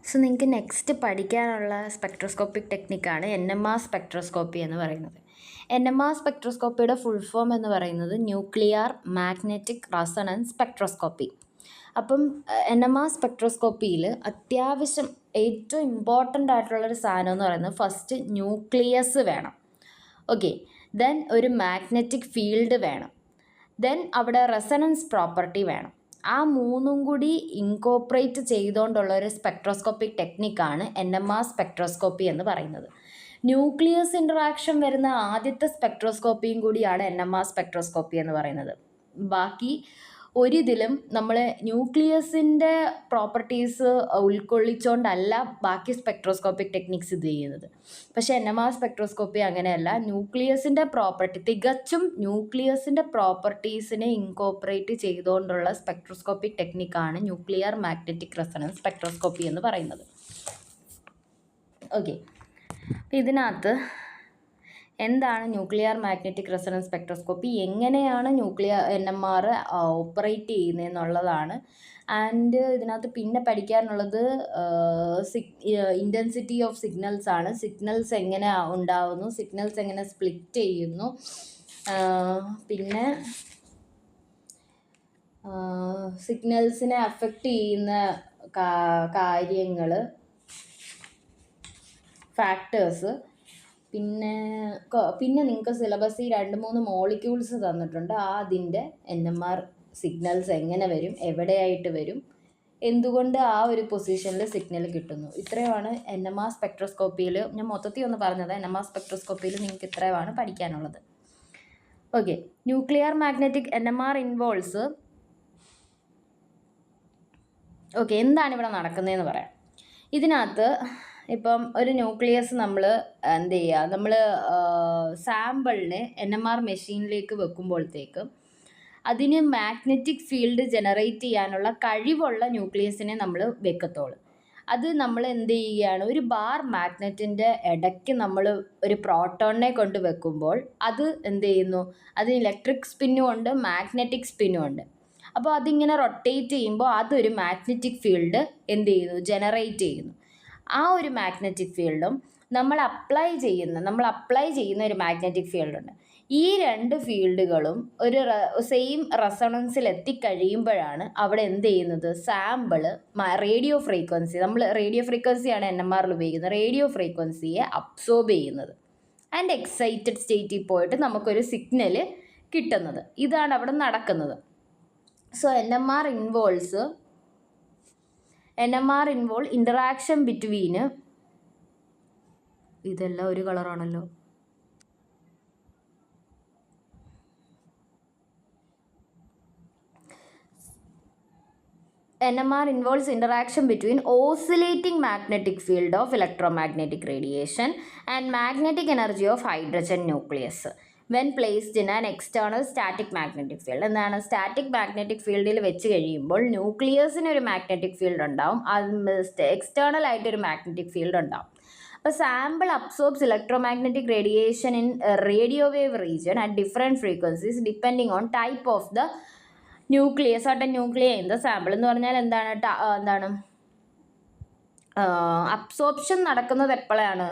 So നിങ്ങൾക്ക് next പഠിക്കാനുള്ള spectroscopic ടെക്നിക്കാണ് NMR spectroscopy എന്ന് പറയുന്നത്. NMR സ്പെക്ട്രോസ്കോപ്പിയുടെ ഫുൾ ഫോം എന്ന് പറയുന്നത് ന്യൂക്ലിയർ മാഗ്നറ്റിക് റെസൊണൻസ് സ്പെക്ട്രോസ്കോപ്പി. അപ്പം NMR സ്പെക്ട്രോസ്കോപ്പിയിൽ അത്യാവശ്യം ഏറ്റവും ഇമ്പോർട്ടൻ്റ് ആയിട്ടുള്ളൊരു സാധനം എന്ന് പറയുന്നത് ഫസ്റ്റ് ന്യൂക്ലിയസ് വേണം. ഓക്കെ, ദെൻ ഒരു മാഗ്നറ്റിക് ഫീൽഡ് വേണം, ദെൻ അവിടെ റെസൊണൻസ് പ്രോപ്പർട്ടി വേണം. ആ മൂന്നും കൂടി ഇൻകോപ്പറേറ്റ് ചെയ്തുകൊണ്ടുള്ള ഒരു സ്പെക്ട്രോസ്കോപ്പിക് ടെക്നിക്കാണ് NMR സ്പെക്ട്രോസ്കോപ്പി എന്ന് പറയുന്നത്. ന്യൂക്ലിയസ് ഇൻട്രാക്ഷൻ വരുന്ന ആദ്യത്തെ സ്പെക്ട്രോസ്കോപ്പിയും കൂടിയാണ് NMR സ്പെക്ട്രോസ്കോപ്പി എന്ന് പറയുന്നത്. ബാക്കി ഒരിതിലും നമ്മൾ ന്യൂക്ലിയസിൻ്റെ പ്രോപ്പർട്ടീസ് ഉൾക്കൊള്ളിച്ചുകൊണ്ടല്ല ബാക്കി സ്പെക്ട്രോസ്കോപ്പിക് ടെക്നിക്സ് ഇത് ചെയ്യുന്നത്. പക്ഷേ NMR സ്പെക്ട്രോസ്കോപ്പി അങ്ങനെയല്ല. ന്യൂക്ലിയസിൻ്റെ പ്രോപ്പർട്ടി തികച്ചും ന്യൂക്ലിയസിൻ്റെ പ്രോപ്പർട്ടീസിനെ ഇൻകോപ്പറേറ്റ് ചെയ്തുകൊണ്ടുള്ള സ്പെക്ട്രോസ്കോപ്പിക് ടെക്നിക്കാണ് ന്യൂക്ലിയർ മാഗ്നറ്റിക് റെസൊണൻസ് സ്പെക്ട്രോസ്കോപ്പി എന്ന് പറയുന്നത്. ഓക്കെ, അപ്പോൾ ഇതിനകത്ത് എന്താണ് ന്യൂക്ലിയർ മാഗ്നറ്റിക് റെസൊണൻസ് സ്പെക്ട്രോസ്കോപ്പി, എങ്ങനെയാണ് NMR ഓപ്പറേറ്റ് ചെയ്യുന്നതെന്നുള്ളതാണ്. ആൻഡ് ഇതിനകത്ത് പിന്നെ പഠിക്കാനുള്ളത് ഇൻറ്റൻസിറ്റി ഓഫ് സിഗ്നൽസ് ആണ്. സിഗ്നൽസ് എങ്ങനെ ഉണ്ടാവുന്നു, സിഗ്നൽസ് എങ്ങനെ സ്പ്ലിറ്റ് ചെയ്യുന്നു, പിന്നെ സിഗ്നൽസിനെ അഫക്റ്റ് ചെയ്യുന്ന കാര്യങ്ങൾ, ഫാക്ടേഴ്സ്. പിന്നെ നിങ്ങൾക്ക് സിലബസിൽ 2-3 മോളിക്യൂൾസ് തന്നിട്ടുണ്ട്. അതിൻ്റെ NMR സിഗ്നൽസ് എങ്ങനെ വരും, എവിടെയായിട്ട് വരും, എന്തുകൊണ്ട് ആ ഒരു പൊസിഷനിൽ സിഗ്നൽ കിട്ടുന്നു. ഇത്രയുമാണ് NMR സ്പെക്ട്രോസ്കോപ്പിയിൽ. ഞാൻ മൊത്തത്തിൽ ഒന്ന് പറഞ്ഞത് NMR സ്പെക്ട്രോസ്കോപ്പിയിൽ നിങ്ങൾക്ക് ഇത്രയുമാണ് പഠിക്കാനുള്ളത്. Okay, nuclear magnetic NMR involves. Okay, എന്താണ് ഇവിടെ നടക്കുന്നതെന്ന് പറയാം. ഇതിനകത്ത് ഇപ്പം ഒരു ന്യൂക്ലിയസ് നമ്മൾ എന്ത് ചെയ്യുക, നമ്മൾ സാമ്പിളിനെ NMR മെഷീനിലേക്ക് വെക്കുമ്പോഴത്തേക്ക് അതിന് മാഗ്നറ്റിക് ഫീൽഡ് ജനറേറ്റ് ചെയ്യാനുള്ള കഴിവുള്ള ന്യൂക്ലിയസിനെ നമ്മൾ വെക്കത്തുള്ളൂ. അത് നമ്മൾ എന്ത് ചെയ്യുകയാണ്, ഒരു ബാർ മാഗ്നറ്റിൻ്റെ ഇടയ്ക്ക് നമ്മൾ ഒരു പ്രോട്ടോണിനെ കൊണ്ട് വെക്കുമ്പോൾ അത് എന്ത് ചെയ്യുന്നു, അതിന് ഇലക്ട്രിക് സ്പിന്നും ഉണ്ട്, മാഗ്നറ്റിക് സ്പിന്നും ഉണ്ട്. അപ്പോൾ അതിങ്ങനെ റൊട്ടേറ്റ് ചെയ്യുമ്പോൾ അതൊരു മാഗ്നറ്റിക് ഫീൽഡ് എന്ത് ചെയ്യുന്നു, ജനറേറ്റ് ചെയ്യുന്നു. ആ ഒരു മാഗ്നറ്റിക് ഫീൽഡും നമ്മൾ അപ്ലൈ ചെയ്യുന്ന ഒരു മാഗ്നറ്റിക് ഫീൽഡുണ്ട്. ഈ രണ്ട് ഫീൽഡുകളും ഒരു സെയിം റെസൊണൻസിൽ എത്തിക്കഴിയുമ്പോഴാണ് അവിടെ എന്ത് ചെയ്യുന്നത്, സാമ്പിള് റേഡിയോ ഫ്രീക്വൻസി, നമ്മൾ റേഡിയോ ഫ്രീക്വൻസിയാണ് NMRൽ ഉപയോഗിക്കുന്നത്, റേഡിയോ ഫ്രീക്വൻസിയെ അബ്സോർബ് ചെയ്യുന്നത് ആൻഡ് എക്സൈറ്റഡ് സ്റ്റേറ്റിൽ പോയിട്ട് നമുക്കൊരു സിഗ്നൽ കിട്ടുന്നത്. ഇതാണ് അവിടെ നടക്കുന്നത്. So NMR involve interaction between, ഇതെല്ലാം ഒരു കളറാണല്ലോ, NMR involves interaction between oscillating magnetic field of electromagnetic radiation and magnetic energy of hydrogen nucleus when placed in an external static magnetic field. എന്താണ് സ്റ്റാറ്റിക് മാഗ്നറ്റിക് ഫീൽഡിൽ വെച്ച് കഴിയുമ്പോൾ ന്യൂക്ലിയസിന് ഒരു magnetic field ഉണ്ടാവും, external ആയിട്ടൊരു magnetic field ഉണ്ടാവും. അപ്പോൾ sample absorbs electromagnetic radiation in radio wave region at different frequencies depending on type of the nucleus ആട്ടെ ന്യൂക്ലിയ ഇൻ ദ സാമ്പിൾ. എന്ന് പറഞ്ഞാൽ എന്താണ് അബ്സോർപ്ഷൻ നടക്കുന്നത് എപ്പോഴാണ്,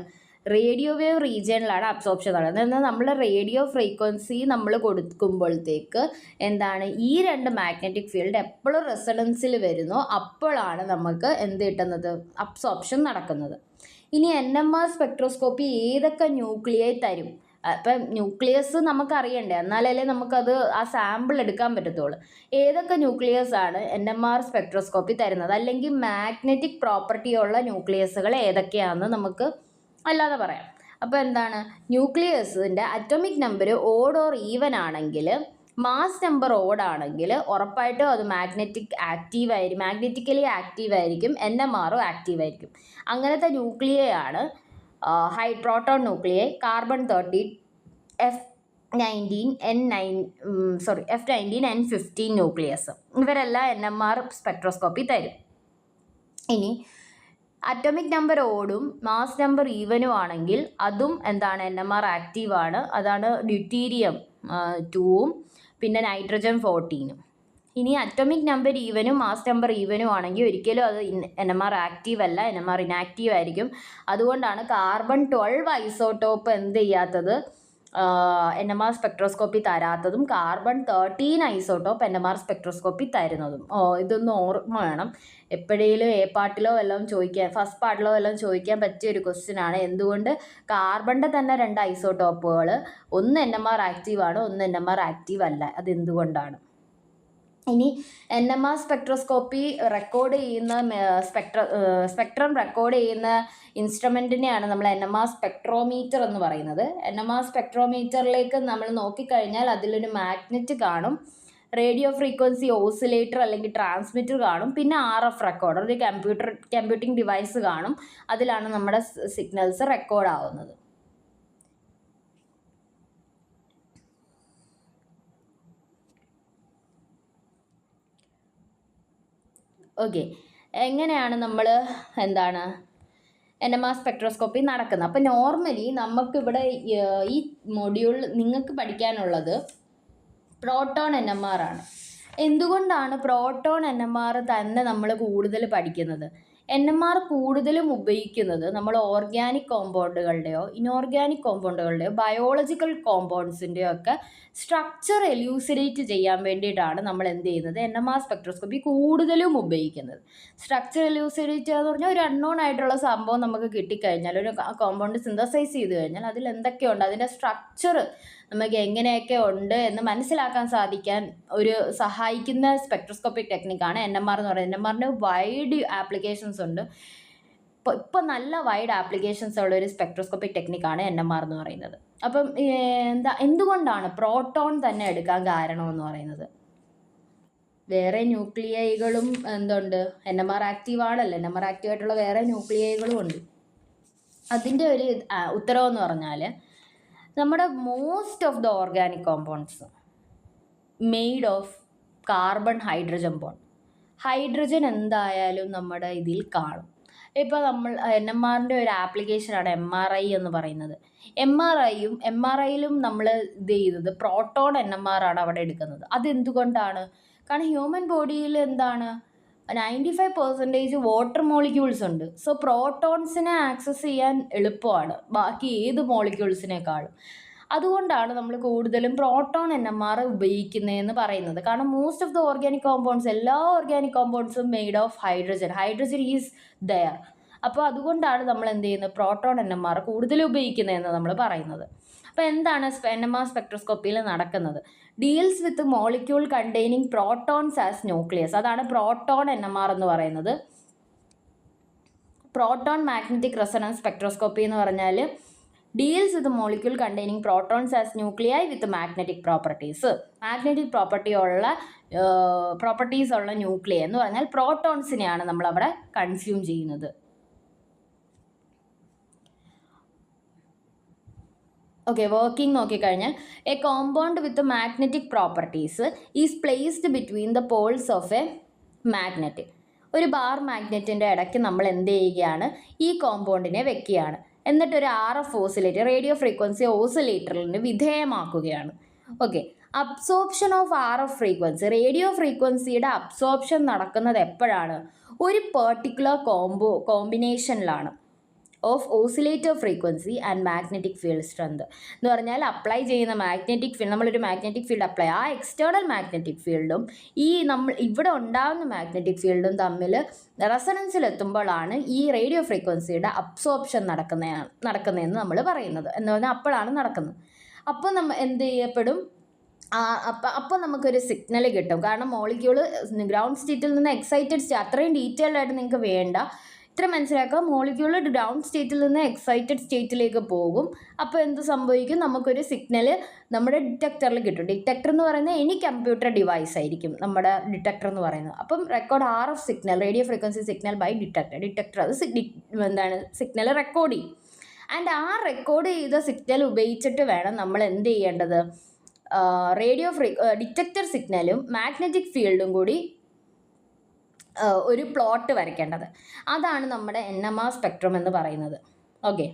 റേഡിയോ വേവ് റീജിയനിലാണ് അബ്സോർപ്ഷൻ നടക്കുന്നത്. എന്നാൽ നമ്മൾ റേഡിയോ ഫ്രീക്വൻസി നമ്മൾ കൊടുക്കുമ്പോഴത്തേക്ക് എന്താണ്, ഈ രണ്ട് മാഗ്നറ്റിക് ഫീൽഡ് എപ്പോഴും റെസൊണൻസിൽ വരുന്നോ അപ്പോഴാണ് നമുക്ക് എന്ത് കിട്ടുന്നത്, അബ്സോർപ്ഷൻ നടക്കുന്നത്. ഇനി NMR സ്പെക്ട്രോസ്കോപ്പി ഏതൊക്കെ ന്യൂക്ലിയൈ തരും, ഇപ്പം ന്യൂക്ലിയസ് നമുക്കറിയണ്ടേ, എന്നാലല്ലേ നമുക്കത് ആ സാമ്പിൾ എടുക്കാൻ പറ്റത്തുള്ളൂ. ഏതൊക്കെ ന്യൂക്ലിയസ് ആണ് NMR സ്പെക്ട്രോസ്കോപ്പി തരുന്നത്, അല്ലെങ്കിൽ മാഗ്നറ്റിക് പ്രോപ്പർട്ടി ഉള്ള ന്യൂക്ലിയസുകൾ ഏതൊക്കെയാണെന്ന് നമുക്ക് അല്ലാതെ പറയാം. അപ്പോൾ എന്താണ്, ന്യൂക്ലിയസിൻ്റെ atomic number odd or even ആണെങ്കിൽ, മാസ് നമ്പർ ഓഡ് ആണെങ്കിൽ ഉറപ്പായിട്ടും അത് മാഗ്നറ്റിക്കലി ആക്റ്റീവ് ആയിരിക്കും, NMRും ആക്റ്റീവ് ആയിരിക്കും. അങ്ങനത്തെ ന്യൂക്ലിയയാണ് proton nuclei, carbon thirteen, F19 N15 nucleus. ഇവരെല്ലാം NMR സ്പെക്ട്രോസ്കോപ്പി തരും. ഇനി അറ്റോമിക് നമ്പർ ഓടും മാസ് നമ്പർ ഈവനും ആണെങ്കിൽ അതും എന്താണ്, NMR ആക്റ്റീവാണ്. അതാണ് ഡ്യൂട്ടീരിയം 2ഉം പിന്നെ നൈട്രജൻ 14ഉം. ഇനി അറ്റോമിക് നമ്പർ ഈവനും മാസ് നമ്പർ ഈവനും ആണെങ്കിൽ ഒരിക്കലും അത് NMR ആക്റ്റീവ് അല്ല, NMR ഇനാക്റ്റീവ് ആയിരിക്കും. അതുകൊണ്ടാണ് കാർബൺ 12 ഐസോട്ടോപ്പ് എന്ത് ചെയ്യാത്തത്, NMR സ്പെക്ട്രോസ്കോപ്പി തരാത്തതും കാർബൺ 13 ഐസോട്ടോപ്പ് NMR സ്പെക്ട്രോസ്കോപ്പി തരുന്നതും. ഇതൊന്ന് ഓർമ്മ വേണം. എപ്പോഴേലും പാർട്ടിലോ വല്ലതും ചോദിക്കാൻ, ഫസ്റ്റ് പാർട്ടിലോ വല്ലതും ചോദിക്കാൻ പറ്റിയ ഒരു ക്വസ്റ്റ്യൻ ആണ്. എന്തുകൊണ്ട് കാർബണിൻ്റെ തന്നെ 2 ഐസോട്ടോപ്പുകൾ, ഒന്ന് NMR ആക്റ്റീവ് ആണ്, ഒന്ന് NMR ആക്റ്റീവ് അല്ല, അതെന്തുകൊണ്ടാണ്? ഇനി NMR സ്പെക്ട്രോസ്കോപ്പി റെക്കോർഡ് ചെയ്യുന്ന സ്പെക്ട്രം റെക്കോർഡ് ചെയ്യുന്ന ഇൻസ്ട്രുമെൻറ്റിനെയാണ് നമ്മൾ NMR സ്പെക്ട്രോമീറ്റർ എന്ന് പറയുന്നത്. NMR സ്പെക്ട്രോമീറ്ററിലേക്ക് നമ്മൾ നോക്കിക്കഴിഞ്ഞാൽ അതിലൊരു മാഗ്നറ്റ് കാണും, റേഡിയോ ഫ്രീക്വൻസി ഓസിലേറ്റർ അല്ലെങ്കിൽ ട്രാൻസ്മിറ്റർ കാണും, പിന്നെ RF റെക്കോർഡർ, ഒരു കമ്പ്യൂട്ടിംഗ് ഡിവൈസ് കാണും. അതിലാണ് നമ്മുടെ സിഗ്നൽസ് റെക്കോർഡ് ആവുന്നത്. ഓക്കെ, എങ്ങനെയാണ് നമ്മൾ NMR സ്പെക്ട്രോസ്കോപ്പി നടക്കുന്നത്? അപ്പോൾ നോർമലി നമുക്കിവിടെ ഈ മൊഡ്യൂൾ നിങ്ങൾക്ക് പഠിക്കാനുള്ളത് പ്രോട്ടോൺ NMR ആണ്. എന്തുകൊണ്ടാണ് പ്രോട്ടോൺ NMR തന്നെ നമ്മൾ കൂടുതൽ പഠിക്കുന്നത്? NMR കൂടുതലും ഉപയോഗിക്കുന്നത് നമ്മൾ ഓർഗാനിക് കോമ്പൗണ്ടുകളുടെയോ ഇനോർഗാനിക് കോമ്പൗണ്ടുകളുടെയോ ബയോളജിക്കൽ കോമ്പൗണ്ട്സിൻ്റെയോ ഒക്കെ സ്ട്രക്ചർ എലൂസിഡേറ്റ് ചെയ്യാൻ വേണ്ടിയിട്ടാണ് നമ്മൾ എന്ത് ചെയ്യുന്നത്, NMR സ്പെക്ട്രോസ്കോപ്പി കൂടുതലും ഉപയോഗിക്കുന്നത്. സ്ട്രക്ചർ എലൂസിഡേറ്റ് എന്ന് പറഞ്ഞാൽ ഒരു അൺനോൺ ആയിട്ടുള്ള സംഭവം നമുക്ക് കിട്ടിക്കഴിഞ്ഞാൽ, ഒരു കോമ്പൗണ്ട് സിന്തസൈസ് ചെയ്ത് കഴിഞ്ഞാൽ അതിൽ എന്തൊക്കെയുണ്ട്, അതിൻ്റെ സ്ട്രക്ചർ നമുക്ക് എങ്ങനെയൊക്കെ ഉണ്ട് എന്ന് മനസ്സിലാക്കാൻ സാധിക്കാൻ ഒരു സഹായിക്കുന്ന സ്പെക്ട്രോസ്കോപ്പിക് ടെക്നിക്കാണ് NMR എന്ന് പറയുന്നത്. NMRന് വൈഡ് ആപ്ലിക്കേഷൻസ് ഉണ്ട്. ഇപ്പോൾ നല്ല വൈഡ് ആപ്ലിക്കേഷൻസ് ഉള്ള ഒരു സ്പെക്ട്രോസ്കോപ്പിക് ടെക്നിക്കാണ് NMR എന്ന് പറയുന്നത്. അപ്പം എന്തുകൊണ്ടാണ് പ്രോട്ടോൺ തന്നെ എടുക്കാൻ കാരണമെന്ന് പറയുന്നത്? വേറെ ന്യൂക്ലിയൈകളും എന്തുണ്ട്, NMR ആക്റ്റീവ് ആണല്ലോ, NMR ആക്റ്റീവ് ആയിട്ടുള്ള വേറെ ന്യൂക്ലിയൈകളും ഉണ്ട്. അതിൻ്റെ ഒരു ഉത്തരവെന്ന് പറഞ്ഞാൽ നമ്മുടെ most of the organic compounds made of carbon hydrogen bond. Hydrogen എന്തായാലും നമ്മുടെ ഇതിൽ കാണും. ഇപ്പോൾ നമ്മൾ NMRൻ്റെ ഒരു ആപ്ലിക്കേഷനാണ് MRI എന്ന് പറയുന്നത്. MRIയിലും നമ്മൾ ഇത് ചെയ്തത് പ്രോട്ടോൺ NMR ആണ് അവിടെ എടുക്കുന്നത്. അതെന്തുകൊണ്ടാണ്? കാരണം ഹ്യൂമൻ ബോഡിയിൽ 95% വാട്ടർ മോളിക്യൂൾസ് ഉണ്ട്. സോ പ്രോട്ടോൺസിനെ ആക്സസ് ചെയ്യാൻ എളുപ്പമാണ് ബാക്കി ഏത് മോളിക്യൂൾസിനേക്കാളും. അതുകൊണ്ടാണ് നമ്മൾ കൂടുതലും പ്രോട്ടോൺ NMR ഉപയോഗിക്കുന്നതെന്ന് പറയുന്നത്. കാരണം most of the organic compounds, എല്ലാ ഓർഗാനിക് കോമ്പൗണ്ട്സും made of hydrogen is there. അപ്പോൾ അതുകൊണ്ടാണ് നമ്മൾ എന്ത് ചെയ്യുന്നത്, പ്രോട്ടോൺ NMR കൂടുതൽ ഉപയോഗിക്കുന്നതെന്ന് നമ്മൾ പറയുന്നത്. അപ്പോൾ എന്താണ് NMR സ്പെക്ട്രോസ്കോപ്പിയിൽ നടക്കുന്നത്? Deals with molecule containing protons as nucleus. അതാണ് പ്രോട്ടോൺ NMR എന്ന് പറയുന്നത്. പ്രോട്ടോൺ മാഗ്നറ്റിക് റെസൊണൻസ് സ്പെക്ട്രോസ്കോപ്പി എന്ന് പറഞ്ഞാൽ deals with molecule containing protons as nuclei with magnetic properties. Magnetic properties ഉള്ള ന്യൂക്ലിയ എന്ന് പറഞ്ഞാൽ പ്രോട്ടോൺസിനെയാണ് നമ്മൾ അവിടെ കൺസ്യൂം ചെയ്യുന്നത്. ഓക്കെ, വർക്കിംഗ് നോക്കിക്കഴിഞ്ഞാൽ A compound with magnetic properties is placed between the poles of A magnet. ഒരു ബാർ മാഗ്നറ്റിൻ്റെ ഇടയ്ക്ക് നമ്മൾ എന്ത് ചെയ്യുകയാണ്, ഈ കോമ്പൗണ്ടിനെ വെക്കുകയാണ്. എന്നിട്ടൊരു RF ഓസിലേറ്റർ, റേഡിയോ ഫ്രീക്വൻസി ഓസിലേറ്ററിന് വിധേയമാക്കുകയാണ്. Okay, absorption of RF frequency, radio ഫ്രീക്വൻസിയുടെ അബ്സോർപ്ഷൻ നടക്കുന്നത് എപ്പോഴാണ്? ഒരു പെർട്ടിക്കുലർ കോമ്പിനേഷനിലാണ് of oscillator frequency and magnetic field strength. എന്ന് പറഞ്ഞാൽ അപ്ലൈ ചെയ്യുന്ന മാഗ്നറ്റിക് ഫീൽഡ്, നമ്മളൊരു മാഗ്നറ്റിക് ഫീൽഡ് അപ്ലൈ, ആ എക്സ്റ്റേണൽ മാഗ്നറ്റിക് ഫീൽഡും ഈ നമ്മൾ ഇവിടെ ഉണ്ടാകുന്ന മാഗ്നറ്റിക് ഫീൽഡും തമ്മിൽ റെസൊണൻസിലെത്തുമ്പോഴാണ് ഈ റേഡിയോ ഫ്രീക്വൻസിയുടെ അബ്സോർപ്ഷൻ നടക്കുന്നതെന്ന് നമ്മൾ പറയുന്നത്. എന്ന് പറഞ്ഞാൽ അപ്പോഴാണ് നടക്കുന്നത്. അപ്പോൾ നമ്മൾ എന്ത് ചെയ്യപ്പെടും, അപ്പോൾ നമുക്കൊരു സിഗ്നൽ കിട്ടും. കാരണം മോളിക്യൂള് ഗ്രൗണ്ട് സ്റ്റേറ്റിൽ നിന്ന് എക്സൈറ്റഡ് സ്റ്റേറ്റ്, അത്രയും ഡീറ്റെയിൽഡ് ആയിട്ട് നിങ്ങൾക്ക് വേണ്ട, ഇത്ര മനസ്സിലാക്കുക. മോളിക്യൂള് ഗ്രൗണ്ട് സ്റ്റേറ്റിൽ നിന്ന് എക്സൈറ്റഡ് സ്റ്റേറ്റിലേക്ക് പോകും. അപ്പോൾ എന്ത് സംഭവിക്കും, നമുക്കൊരു സിഗ്നൽ നമ്മുടെ ഡിറ്റക്ടറിൽ കിട്ടും. ഡിറ്റക്ടർ എന്ന് പറയുന്നത് എനി കമ്പ്യൂട്ടർ ഡിവൈസ് ആയിരിക്കും നമ്മുടെ ഡിറ്റക്ടർ എന്ന് പറയുന്നത്. അപ്പം record RF signal, radio frequency signal by detector അത് സിഗ്നൽ റെക്കോർഡ് ചെയ്യും. ആൻഡ് ആ റെക്കോർഡ് ചെയ്ത സിഗ്നൽ ഉപയോഗിച്ചിട്ട് വേണം നമ്മൾ എന്ത് ചെയ്യേണ്ടത്, ഡിറ്റക്ടർ സിഗ്നലും മാഗ്നറ്റിക് ഫീൽഡും കൂടി ഒരു പ്ലോട്ട് വരയ്ക്കേണ്ടത്. അതാണ് നമ്മുടെ NMR സ്പെക്ട്രം എന്ന് പറയുന്നത്. ഓക്കെ,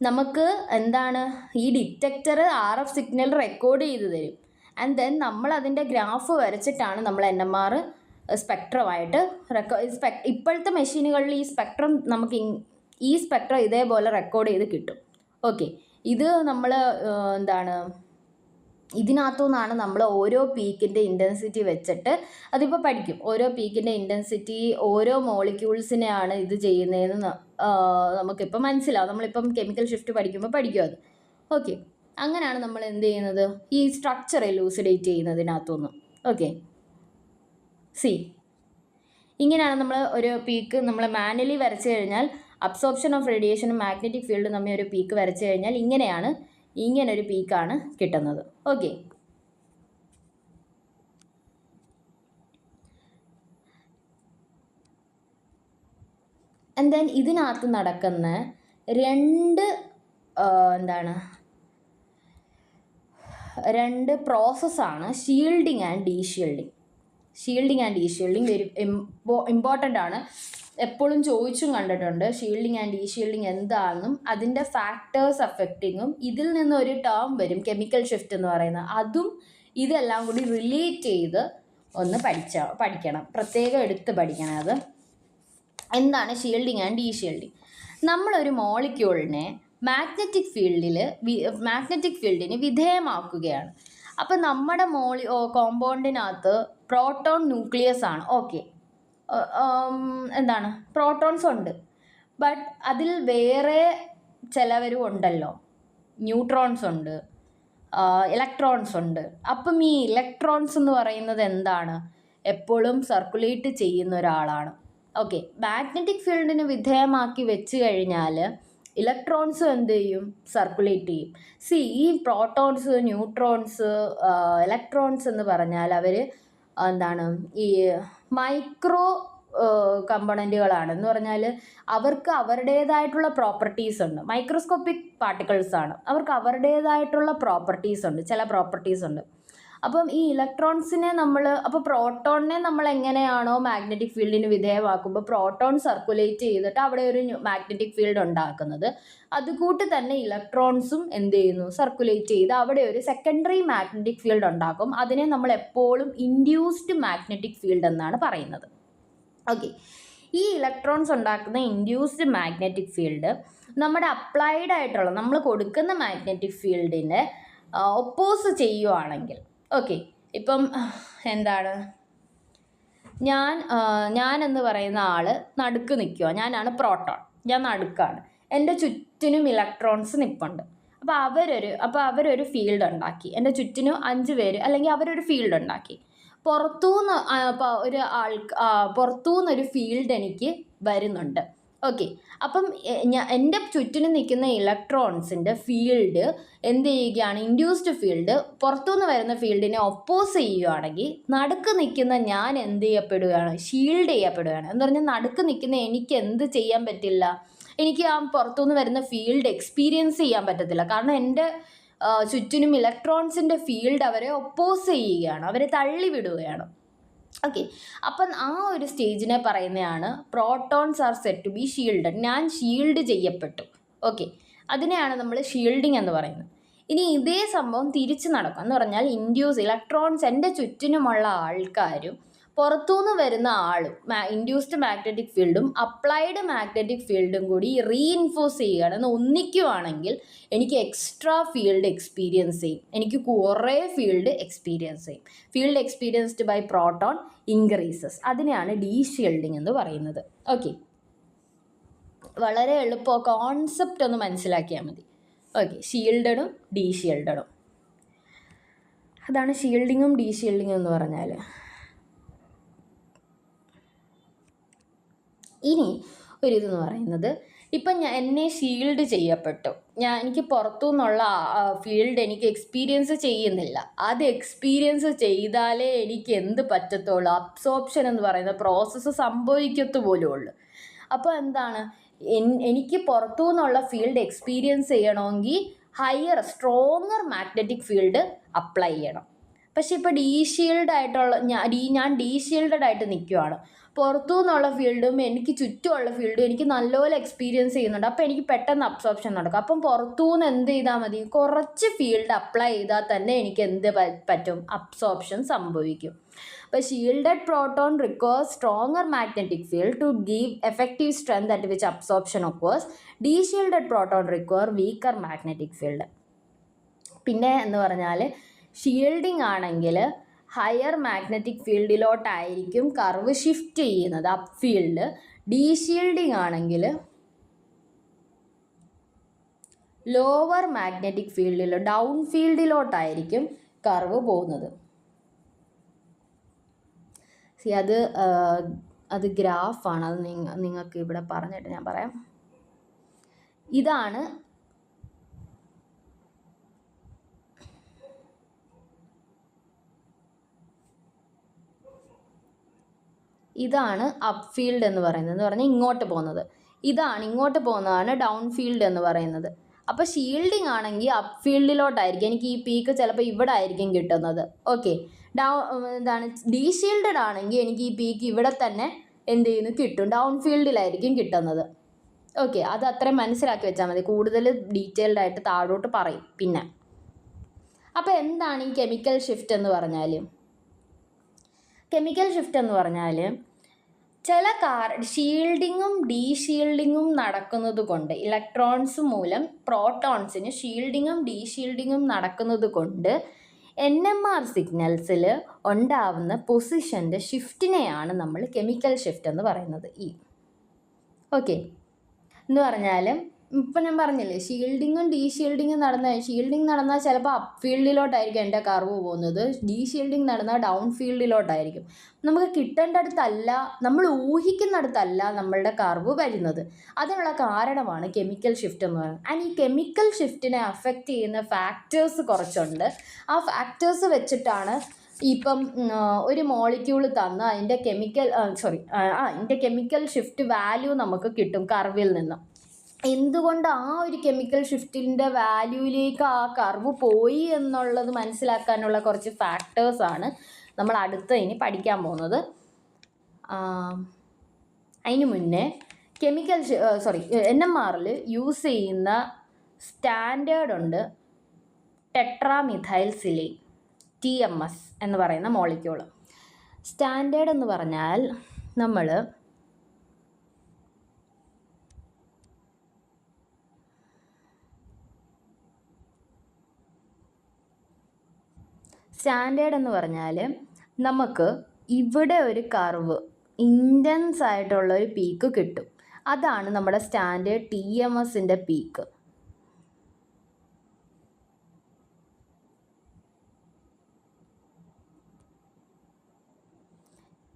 നമുക്ക് എന്താണ്, ഈ ഡിറ്റക്ടർ RF സിഗ്നൽ റെക്കോർഡ് ചെയ്ത് തരും. ആൻഡ് ദെൻ നമ്മൾ അതിൻ്റെ ഗ്രാഫ് വരച്ചിട്ടാണ് നമ്മൾ NMR സ്പെക്ട്രമായിട്ട് ഇപ്പോഴത്തെ മെഷീനുകളിൽ ഈ സ്പെക്ട്രം നമുക്ക് ഈ സ്പെക്ട്രം ഇതേപോലെ റെക്കോർഡ് ചെയ്ത് കിട്ടും. ഓക്കെ, ഇത് നമ്മൾ എന്താണ് ഇതിനകത്തു നിന്നാണ് നമ്മൾ ഓരോ പീക്കിൻ്റെ ഇൻറ്റൻസിറ്റി വെച്ചിട്ട് അതിപ്പോൾ പഠിക്കും. ഓരോ പീക്കിൻ്റെ ഇൻറ്റൻസിറ്റി ഓരോ മോളിക്യൂൾസിനെയാണ് ഇത് ചെയ്യുന്നതെന്ന് നമുക്കിപ്പോൾ മനസ്സിലാവും. നമ്മളിപ്പം കെമിക്കൽ ഷിഫ്റ്റ് പഠിക്കുമ്പോൾ പഠിക്കും അത്. ഓക്കെ, അങ്ങനെയാണ് നമ്മൾ എന്ത് ചെയ്യുന്നത്, ഈ സ്ട്രക്ചർ എലൂസിഡേറ്റ് ചെയ്യുന്നതിനകത്തുനിന്ന്. ഓക്കെ, സി ഇങ്ങനെയാണ് നമ്മൾ ഒരു പീക്ക് നമ്മൾ മാനുവലി വരച്ചു കഴിഞ്ഞാൽ അബ്സോർപ്ഷൻ ഓഫ് റേഡിയേഷനും മാഗ്നറ്റിക് ഫീൽഡും തമ്മിൽ ഒരു പീക്ക് വരച്ചു കഴിഞ്ഞാൽ ഇങ്ങനൊരു പീക്കാണ് കിട്ടുന്നത്. ഓക്കെ, ആൻഡ് ദെൻ ഇതിനകത്ത് നടക്കുന്ന രണ്ട് പ്രോസസ്സാണ് shielding and deshielding. Shielding and deshielding very important ആണ്. എപ്പോഴും ചോദിച്ചും കണ്ടിട്ടുണ്ട് ഷീൽഡിങ് ആൻഡ് ഡീഷീൽഡിങ് എന്താണെന്നും അതിൻ്റെ ഫാക്ടേഴ്സ് അഫക്റ്റിങ്ങും. ഇതിൽ നിന്നൊരു ടേം വരും കെമിക്കൽ ഷിഫ്റ്റ് എന്ന് പറയുന്നത്. അതും ഇതെല്ലാം കൂടി റിലേറ്റ് ചെയ്ത് ഒന്ന് പഠിക്കണം, പ്രത്യേകം എടുത്ത് പഠിക്കണം. അത് എന്താണ് ഷീൽഡിങ് ആൻഡ് ഡീഷീൽഡിങ്? നമ്മളൊരു മോളിക്യൂളിനെ മാഗ്നറ്റിക് ഫീൽഡിന് വിധേയമാക്കുകയാണ്. അപ്പം നമ്മുടെ കോമ്പൗണ്ടിനകത്ത് പ്രോട്ടോൺ ന്യൂക്ലിയസ് ആണ്. ഓക്കെ, പ്രോട്ടോൺസ് ഉണ്ട്. ബട്ട് അതിൽ വേറെ ചിലവരും ഉണ്ടല്ലോ, ന്യൂട്രോൺസ് ഉണ്ട്, ഇലക്ട്രോൺസ് ഉണ്ട്. അപ്പം ഈ ഇലക്ട്രോൺസ് എന്ന് പറയുന്നത് എന്താണ്? എപ്പോഴും സർക്കുലേറ്റ് ചെയ്യുന്ന ഒരാളാണ്. ഓക്കെ, മാഗ്നറ്റിക് ഫീൽഡിന് വിധേയമാക്കി വെച്ച് കഴിഞ്ഞാൽ ഇലക്ട്രോൺസ് എന്ത് ചെയ്യും? സർക്കുലേറ്റ് ചെയ്യും. ഈ പ്രോട്ടോൺസ്, ന്യൂട്രോൺസ്, ഇലക്ട്രോൺസ് എന്ന് പറഞ്ഞാൽ അവർ ഈ മൈക്രോ കമ്പണൻറ്റുകളാണ്. എന്ന് പറഞ്ഞാൽ അവർക്ക് അവരുടേതായിട്ടുള്ള പ്രോപ്പർട്ടീസ് ഉണ്ട്. മൈക്രോസ്കോപ്പിക് പാർട്ടിക്കിൾസ് ആണ്. അവർക്ക് അവരുടേതായിട്ടുള്ള പ്രോപ്പർട്ടീസ് ഉണ്ട്, ചില പ്രോപ്പർട്ടീസ് ഉണ്ട്. അപ്പം ഈ ഇലക്ട്രോൺസിനെ അപ്പോൾ പ്രോട്ടോണിനെ നമ്മൾ എങ്ങനെയാണോ മാഗ്നറ്റിക് ഫീൽഡിന് വിധേയമാക്കുമ്പോൾ പ്രോട്ടോൺ സർക്കുലേറ്റ് ചെയ്തിട്ട് അവിടെ ഒരു മാഗ്നറ്റിക് ഫീൽഡ് ഉണ്ടാക്കുന്നത്, അതുകൂട്ട് തന്നെ ഇലക്ട്രോൺസും എന്ത് ചെയ്യുന്നു? സർക്കുലേറ്റ് ചെയ്ത് അവിടെ ഒരു സെക്കൻഡറി മാഗ്നറ്റിക് ഫീൽഡ് ഉണ്ടാക്കും. അതിനെ നമ്മൾ എപ്പോഴും ഇൻഡ്യൂസ്ഡ് മാഗ്നറ്റിക് ഫീൽഡ് എന്നാണ് പറയുന്നത്. ഓക്കെ, ഈ ഇലക്ട്രോൺസ് ഉണ്ടാക്കുന്ന ഇൻഡ്യൂസ്ഡ് മാഗ്നറ്റിക് ഫീൽഡ് നമ്മുടെ അപ്ലൈഡ് ആയിട്ടുള്ള നമ്മൾ കൊടുക്കുന്ന മാഗ്നറ്റിക് ഫീൽഡിനെ ഒപ്പോസ് ചെയ്യുവാണെങ്കിൽ, ഓക്കെ, ഇപ്പം ഞാൻ എന്ന് പറയുന്ന ആൾ നടുക്ക് നിൽക്കുക, ഞാനാണ് പ്രോട്ടോൺ, ഞാൻ നടുക്കാണ്, എൻ്റെ ചുറ്റിനും ഇലക്ട്രോൺസ് നിൽപ്പുണ്ട്. അപ്പോൾ അവരൊരു ഫീൽഡ് ഉണ്ടാക്കി, എൻ്റെ ചുറ്റിനും 5 പേര് അല്ലെങ്കിൽ അവരൊരു ഫീൽഡ് ഉണ്ടാക്കി. പുറത്തുനിന്നൊരു ഫീൽഡ് എനിക്ക് വരുന്നുണ്ട്. ഓക്കെ, അപ്പം എൻ്റെ ചുറ്റിനും നിൽക്കുന്ന ഇലക്ട്രോൺസിൻ്റെ ഫീൽഡ് എന്ത് ചെയ്യുകയാണ്? ഇൻഡ്യൂസ്ഡ് ഫീൽഡ് പുറത്തുനിന്ന് വരുന്ന ഫീൽഡിനെ ഒപ്പോസ് ചെയ്യുകയാണെങ്കിൽ നടുക്ക് നിൽക്കുന്ന ഞാൻ എന്ത് ചെയ്യപ്പെടുകയാണ്? ഷീൽഡ് ചെയ്യപ്പെടുകയാണ്. എന്ന് പറഞ്ഞാൽ നടുക്ക് നിൽക്കുന്ന എനിക്ക് എന്ത് ചെയ്യാൻ പറ്റില്ല? എനിക്ക് ആ പുറത്തുനിന്ന് വരുന്ന ഫീൽഡ് എക്സ്പീരിയൻസ് ചെയ്യാൻ പറ്റത്തില്ല. കാരണം എൻ്റെ ചുറ്റിനും ഇലക്ട്രോൺസിൻ്റെ ഫീൽഡ് അവരെ ഒപ്പോസ് ചെയ്യുകയാണ്, അവരെ തള്ളിവിടുകയാണ്. ഓക്കെ, അപ്പം ആ ഒരു സ്റ്റേജിനെ പറയുന്നതാണ് protons are set to be shielded. ഞാൻ ഷീൽഡ് ചെയ്യപ്പെട്ടു. ഓക്കെ, അതിനെയാണ് നമ്മൾ ഷീൽഡിങ് എന്ന് പറയുന്നത്. ഇനി ഇതേ സംഭവം തിരിച്ച് നടക്കും. എന്ന് പറഞ്ഞാൽ ഇലക്ട്രോൺസ് എൻ്റെ ചുറ്റിനുമുള്ള ആൾക്കാരും പുറത്തുനിന്ന് വരുന്ന ആളും ഇൻഡ്യൂസ്ഡ് മാഗ്നറ്റിക് ഫീൽഡും അപ്ലൈഡ് മാഗ്നറ്റിക് ഫീൽഡും കൂടി റീഇൻഫോഴ്സ് ചെയ്യുകയാണ്. എന്ന് ഒന്നിക്കുവാണെങ്കിൽ എനിക്ക് എക്സ്ട്രാ ഫീൽഡ് എക്സ്പീരിയൻസ് ചെയ്യും, എനിക്ക് കുറേ ഫീൽഡ് എക്സ്പീരിയൻസ് ചെയ്യും. Field experienced by proton increases. അതിനെയാണ് ഡീഷീൽഡിങ് എന്ന് പറയുന്നത്. ഓക്കെ, വളരെ എളുപ്പം, കോൺസെപ്റ്റ് ഒന്ന് മനസ്സിലാക്കിയാൽ മതി. ഓക്കെ, ഷീൽഡഡും ഡീഷീൽഡഡും, അതാണ് ഷീൽഡിങ്ങും ഡീഷീൽഡിങ്ങും എന്ന് പറഞ്ഞാൽ. ഇനി ഒരിതെന്ന് പറയുന്നത്, ഇപ്പം എന്നെ ഷീൽഡ് ചെയ്യപ്പെട്ടു, എനിക്ക് പുറത്തുനിന്നുള്ള ഫീൽഡ് എനിക്ക് എക്സ്പീരിയൻസ് ചെയ്യുന്നില്ല. അത് എക്സ്പീരിയൻസ് ചെയ്താലേ എനിക്ക് എന്ത് പറ്റത്തുള്ളൂ? അബ്സോർപ്ഷൻ എന്ന് പറയുന്ന പ്രോസസ്സ് സംഭവിക്കത്തു പോലും ഉള്ളൂ. അപ്പോൾ എനിക്ക് പുറത്തുനിന്നുള്ള ഫീൽഡ് എക്സ്പീരിയൻസ് ചെയ്യണമെങ്കിൽ സ്ട്രോങ്ങർ മാഗ്നറ്റിക് ഫീൽഡ് അപ്ലൈ ചെയ്യണം. പക്ഷെ ഇപ്പോൾ ഡീഷീൽഡ് ആയിട്ടുള്ള ഞാൻ ഡീഷീൽഡഡ് ആയിട്ട് നിൽക്കുകയാണ്. പുറത്തു നിന്നുള്ള ഫീൽഡും എനിക്ക് ചുറ്റുമുള്ള ഫീൽഡും എനിക്ക് നല്ലപോലെ എക്സ്പീരിയൻസ് ചെയ്യുന്നുണ്ട്. അപ്പോൾ എനിക്ക് പെട്ടെന്ന് അബ്സോർപ്ഷൻ നടക്കും. അപ്പം പുറത്തുനിന്ന് എന്ത് ചെയ്താൽ മതി, കുറച്ച് ഫീൽഡ് അപ്ലൈ ചെയ്താൽ തന്നെ എനിക്ക് എന്ത് പറ്റും, അബ്സോർപ്ഷൻ സംഭവിക്കും. അപ്പോൾ shielded proton requires stronger magnetic field to give effective strength at which absorption occurs. Deshielded proton require weaker magnetic field. പിന്നെ എന്ന് പറഞ്ഞാൽ ഷീൽഡിങ് ആണെങ്കിൽ ഹയർ മാഗ്നറ്റിക് ഫീൽഡിലോട്ടായിരിക്കും കർവ് ഷിഫ്റ്റ് ചെയ്യുന്നത്, അപ്പ് ഫീൽഡ്. ഡീഷീൽഡിങ് ആണെങ്കിൽ ലോവർ മാഗ്നറ്റിക് ഫീൽഡിൽ ഡൗൺ ഫീൽഡിലോട്ടായിരിക്കും curve പോകുന്നത്. അത് ഗ്രാഫാണ്, അത് നിങ്ങൾക്ക് ഇവിടെ പറഞ്ഞിട്ട് ഞാൻ പറയാം. ഇതാണ് അപ്പ് ഫീൽഡ് എന്ന് പറഞ്ഞാൽ ഇങ്ങോട്ട് പോകുന്നത്. ഇങ്ങോട്ട് പോകുന്നതാണ് ഡൗൺ ഫീൽഡ് എന്ന് പറയുന്നത്. അപ്പോൾ ഷീൽഡിങ് ആണെങ്കിൽ അപ്പ് ഫീൽഡിലോട്ടായിരിക്കും, എനിക്ക് ഈ പീക്ക് ചിലപ്പോൾ ഇവിടെ ആയിരിക്കും കിട്ടുന്നത്. ഓക്കെ, ഡീഷീൽഡഡ് ആണെങ്കിൽ എനിക്ക് ഈ പീക്ക് ഇവിടെ തന്നെ എന്ത് ചെയ്യുന്നു കിട്ടും, ഡൗൺ ഫീൽഡിലായിരിക്കും കിട്ടുന്നത്. ഓക്കെ, അത് അത്രയും മനസ്സിലാക്കി വെച്ചാൽ മതി. കൂടുതൽ ഡീറ്റെയിൽഡ് ആയിട്ട് താഴോട്ട് പറയും പിന്നെ. അപ്പോൾ എന്താണ് ഈ കെമിക്കൽ ഷിഫ്റ്റ് എന്ന് പറഞ്ഞാൽ? കെമിക്കൽ ഷിഫ്റ്റ് എന്ന് പറഞ്ഞാൽ ചില ഷീൽഡിങ്ങും ഡീഷീൽഡിങ്ങും നടക്കുന്നത് കൊണ്ട്, ഇലക്ട്രോൺസ് മൂലം പ്രോട്ടോൺസിന് ഷീൽഡിങ്ങും ഡീഷീൽഡിങ്ങും നടക്കുന്നത് കൊണ്ട് NMR സിഗ്നൽസിൽ ഉണ്ടാവുന്ന പൊസിഷൻ്റെ ഷിഫ്റ്റിനെയാണ് നമ്മൾ കെമിക്കൽ ഷിഫ്റ്റ് എന്ന് പറയുന്നത്. ഓക്കെ എന്ന് പറഞ്ഞാൽ ഇപ്പം ഞാൻ പറഞ്ഞില്ലേ, ഷീൽഡിങ്ങും ഡീഷീൽഡിങ്ങും ഷീൽഡിങ് നടന്നാൽ ചിലപ്പോൾ അപ്പ് ഫീൽഡിലോട്ടായിരിക്കും എൻ്റെ കർവ് പോകുന്നത്, ഡീഷീൽഡിങ് നടന്നാൽ ഡൗൺ ഫീൽഡിലോട്ടായിരിക്കും. നമുക്ക് കിട്ടേണ്ടടുത്തല്ല, നമ്മൾ ഊഹിക്കുന്നിടത്തല്ല നമ്മളുടെ കർവ് വരുന്നത്. അതിനുള്ള കാരണമാണ് കെമിക്കൽ ഷിഫ്റ്റ് എന്ന് പറയുന്നത്. ആൻഡ് ഈ കെമിക്കൽ ഷിഫ്റ്റിനെ അഫക്റ്റ് ചെയ്യുന്ന ഫാക്ടേഴ്സ് കുറച്ചുണ്ട്. ആ ഫാക്ടേഴ്സ് വെച്ചിട്ടാണ് ഇപ്പം ഒരു മോളിക്യൂൾ തന്ന അതിൻ്റെ കെമിക്കൽ ഷിഫ്റ്റ് വാല്യൂ നമുക്ക് കിട്ടും കർവിൽ നിന്ന്. എന്തുകൊണ്ട് ആ ഒരു കെമിക്കൽ ഷിഫ്റ്റിൻ്റെ വാല്യൂയിലേക്ക് ആ കർവ് പോയി എന്നുള്ളത് മനസ്സിലാക്കാനുള്ള കുറച്ച് ഫാക്ടേഴ്സാണ് നമ്മൾ ഇനി പഠിക്കാൻ പോകുന്നത്. അതിന് മുന്നേ NMRൽ യൂസ് ചെയ്യുന്ന സ്റ്റാൻഡേർഡ് ഉണ്ട്, ടെട്രാമിഥൈൽ സിലൈൻ, TMS എന്ന് പറയുന്ന മോളിക്യൂൾ. സ്റ്റാൻഡേർഡ് എന്ന് പറഞ്ഞാൽ നമ്മൾ നമുക്ക് ഇവിടെ ഒരു കർവ് ഇൻറ്റൻസ് ആയിട്ടുള്ള ഒരു പീക്ക് കിട്ടും. അതാണ് നമ്മുടെ സ്റ്റാൻഡേർഡ് TMSൻ്റെ പീക്ക്.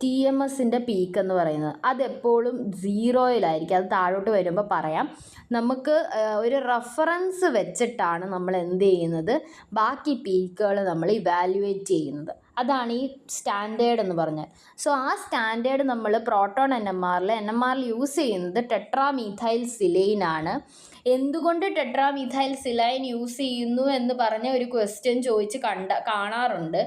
TMSൻ്റെ പീക്ക് എന്ന് പറയുന്നത് അതെപ്പോഴും 0-യിലായിരിക്കും. അത് താഴോട്ട് വരുമ്പോൾ പറയാം. നമുക്ക് ഒരു റെഫറൻസ് വെച്ചിട്ടാണ് നമ്മൾ എന്ത് ചെയ്യുന്നത്, ബാക്കി പീക്കുകൾ നമ്മൾ ഇവാലുവേറ്റ് ചെയ്യുന്നത്. അതാണ് ഈ സ്റ്റാൻഡേർഡ് എന്ന് പറഞ്ഞാൽ. സോ ആ സ്റ്റാൻഡേർഡ് നമ്മൾ പ്രോട്ടോൺ NMRൽ യൂസ് ചെയ്യുന്നത് ടെട്രാമീഥൈൽ സിലൈൻ ആണ്. എന്തുകൊണ്ട് ടെട്രാമീഥൈൽ സിലൈൻ യൂസ് ചെയ്യുന്നു എന്ന് പറഞ്ഞ ഒരു ക്വസ്റ്റ്യൻ ചോദിച്ച് കാണാറുണ്ട്.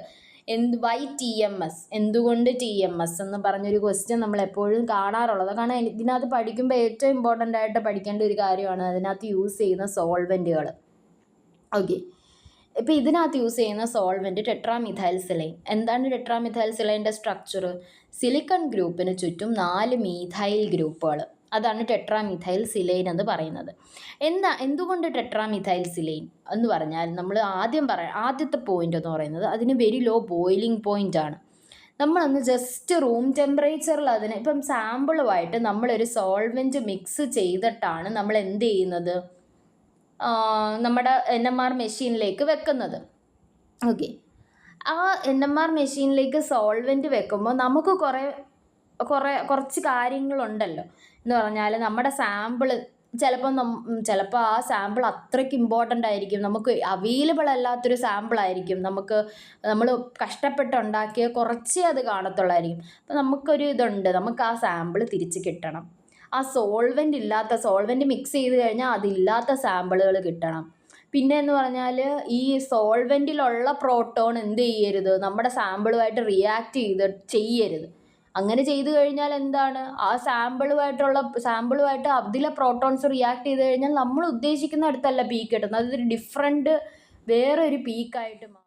വൈ TMS, എന്തുകൊണ്ട് TMS എന്ന് പറഞ്ഞൊരു ക്വസ്റ്റ്യൻ നമ്മൾ എപ്പോഴും കാണാറുള്ളത്. കാരണം ഇതിനകത്ത് പഠിക്കുമ്പോൾ ഏറ്റവും ഇമ്പോർട്ടൻ്റ് ആയിട്ട് പഠിക്കേണ്ട ഒരു കാര്യമാണ് അതിനകത്ത് യൂസ് ചെയ്യുന്ന സോൾവെൻറ്റുകൾ. ഓക്കെ, ഇപ്പോൾ ഇതിനകത്ത് യൂസ് ചെയ്യുന്ന സോൾവെൻറ്റ് ടെട്രാമിഥൈൽ സിലൈൻ. എന്താണ് ടെട്രാമിഥൈൽ സിലൈൻ്റെ സ്ട്രക്ചർ? സിലിക്കൺ ഗ്രൂപ്പിന് ചുറ്റും 4 മീഥൈൽ ഗ്രൂപ്പുകൾ. അതാണ് ടെട്രാമിഥൈൽ സിലൈൻ എന്ന് പറയുന്നത്. എന്തുകൊണ്ട് ടെട്രാമിഥൈൽ സിലൈൻ എന്ന് പറഞ്ഞാൽ നമ്മൾ ആദ്യത്തെ പോയിന്റ് എന്ന് പറയുന്നത് അതിന് വെരി ലോ ബോയിലിംഗ് പോയിൻ്റ് ആണ്. നമ്മളൊന്ന് ജസ്റ്റ് റൂം ടെമ്പറേച്ചറിൽ അതിന് ഇപ്പം സാമ്പിളുമായിട്ട് നമ്മളൊരു സോൾവെൻറ്റ് മിക്സ് ചെയ്തിട്ടാണ് നമ്മൾ എന്ത് ചെയ്യുന്നത്, നമ്മുടെ NMR മെഷീനിലേക്ക് വെക്കുന്നത്. ഓക്കെ, ആ NMR മെഷീനിലേക്ക് സോൾവെൻറ്റ് വെക്കുമ്പോൾ നമുക്ക് കുറച്ച് കാര്യങ്ങളുണ്ടല്ലോ. എന്ന് പറഞ്ഞാൽ നമ്മുടെ സാമ്പിൾ ചിലപ്പോൾ ആ സാമ്പിൾ അത്രയ്ക്ക് ഇമ്പോർട്ടൻ്റ് ആയിരിക്കും, നമുക്ക് അവൈലബിൾ അല്ലാത്തൊരു സാമ്പിളായിരിക്കും, നമ്മൾ കഷ്ടപ്പെട്ടുണ്ടാക്കിയ കുറച്ചേ അത് കാണത്തുള്ളായിരിക്കും. അപ്പോൾ നമുക്കൊരു ഇതുണ്ട്, നമുക്ക് ആ സാമ്പിൾ തിരിച്ച് കിട്ടണം. ആ സോൾവെൻറ്റ് മിക്സ് ചെയ്ത് കഴിഞ്ഞാൽ അതില്ലാത്ത സാമ്പിളുകൾ കിട്ടണം. പിന്നെ എന്ന് പറഞ്ഞാൽ ഈ സോൾവെൻറ്റിലുള്ള പ്രോട്ടോൺ എന്ത് ചെയ്യരുത്, നമ്മുടെ സാമ്പിളുമായിട്ട് റിയാക്ട് ചെയ്യരുത്. അങ്ങനെ ചെയ്തു കഴിഞ്ഞാൽ എന്താണ്, ആ സാമ്പിളുമായിട്ട് അതിലെ പ്രോട്ടോൺസ് റിയാക്ട് ചെയ്ത് കഴിഞ്ഞാൽ നമ്മൾ ഉദ്ദേശിക്കുന്നിടത്തല്ല പീക്ക് കിട്ടുന്നത്, അതൊരു ഡിഫറെൻറ്റ് വേറൊരു പീക്കായിട്ട് മാറും.